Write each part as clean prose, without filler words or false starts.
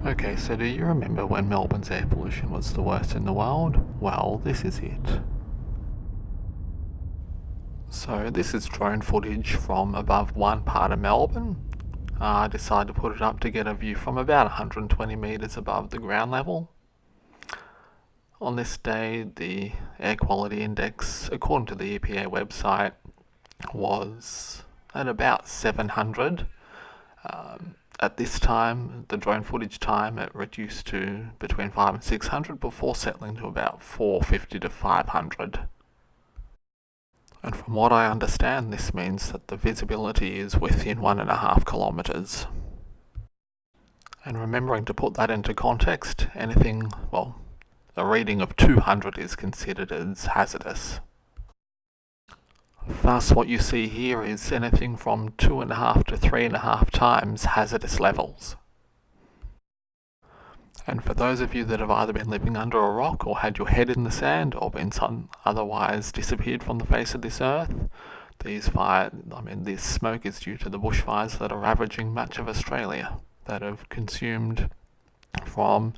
Okay, so do you remember when Melbourne's air pollution was the worst in the world? Well, this is it. So this is drone footage from above one part of Melbourne. I decided to put it up to get a view from about 120 metres above the ground level. On this day, the air quality index, according to the EPA website, was at about 700. At this time, the drone footage time, it reduced to between 500 and 600 before settling to about 450 to 500. And from what I understand, this means that the visibility is within 1.5 kilometres. And remembering to put that into context, a reading of 200 is considered as hazardous. Thus, what you see here is anything from 2.5 to 3.5 times hazardous levels. And for those of you that have either been living under a rock or had your head in the sand or been otherwise disappeared from the face of this earth, this smoke is due to the bushfires that are ravaging much of Australia, that have consumed, from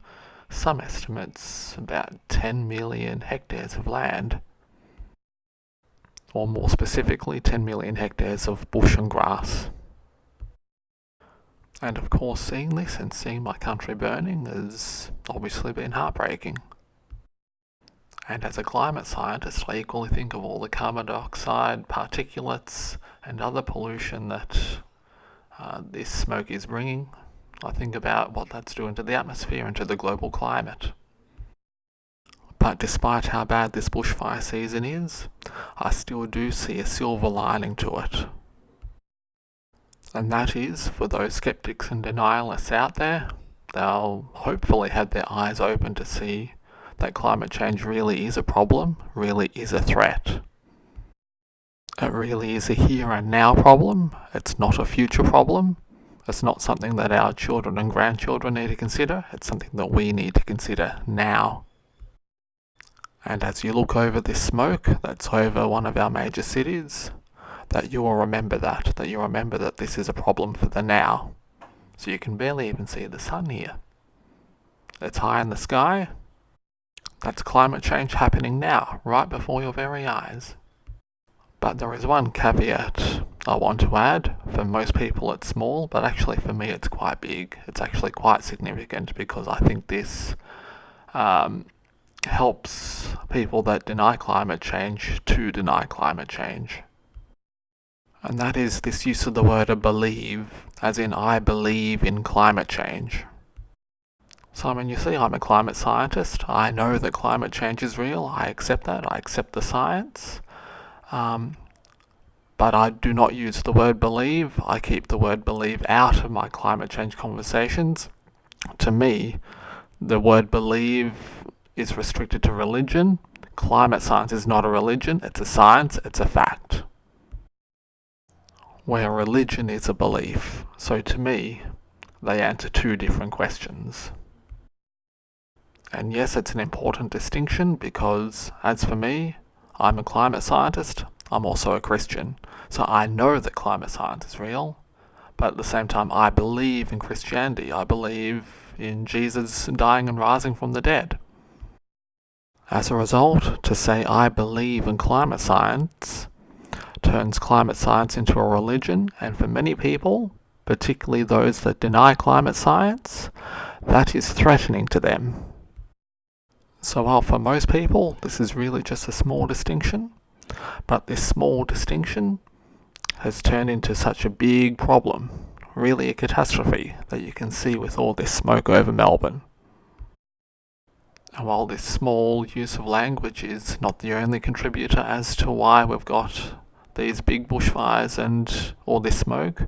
some estimates, about 10 million hectares of land. Or more specifically, 10 million hectares of bush and grass. And of course, seeing this and seeing my country burning has obviously been heartbreaking. And as a climate scientist, I equally think of all the carbon dioxide, particulates, and other pollution that this smoke is bringing. I think about what that's doing to the atmosphere and to the global climate. But despite how bad this bushfire season is, I still do see a silver lining to it. And that is, for those skeptics and denialists out there, they'll hopefully have their eyes open to see that climate change really is a problem, really is a threat. It really is a here and now problem. It's not a future problem. It's not something that our children and grandchildren need to consider. It's something that we need to consider now. And as you look over this smoke that's over one of our major cities, that you will remember that you remember that this is a problem for the now. So you can barely even see the sun here. It's high in the sky. That's climate change happening now, right before your very eyes. But there is one caveat I want to add. For most people it's small, but actually for me it's quite big. It's actually quite significant because I think this helps people that deny climate change to deny climate change. And that is this use of the word believe, as in I believe in climate change. So you see, I'm a climate scientist. I know that climate change is real. I accept that. I accept the science. But I do not use the word believe. I keep the word believe out of my climate change conversations. To me, the word believe is restricted to religion. Climate science is not a religion. It's a science. It's a fact. Where religion is a belief. So to me, they answer two different questions. And yes, it's an important distinction because, as for me, I'm a climate scientist. I'm also a Christian. So I know that climate science is real, but at the same time I believe in Christianity. I believe in Jesus dying and rising from the dead. As a result, to say I believe in climate science turns climate science into a religion, and for many people, particularly those that deny climate science, that is threatening to them. So while for most people this is really just a small distinction, but this small distinction has turned into such a big problem, really a catastrophe, that you can see with all this smoke over Melbourne. And while this small use of language is not the only contributor as to why we've got these big bushfires and all this smoke,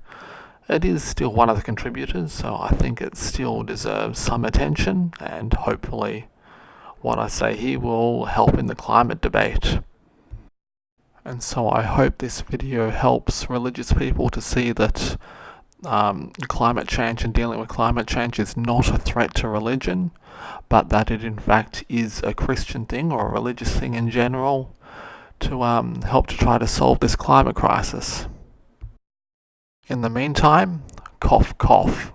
it is still one of the contributors, so I think it still deserves some attention, and hopefully what I say here will help in the climate debate. And so I hope this video helps religious people to see that climate change and dealing with climate change is not a threat to religion, but that it in fact is a Christian thing or a religious thing in general to help to try to solve this climate crisis. In the meantime, cough cough.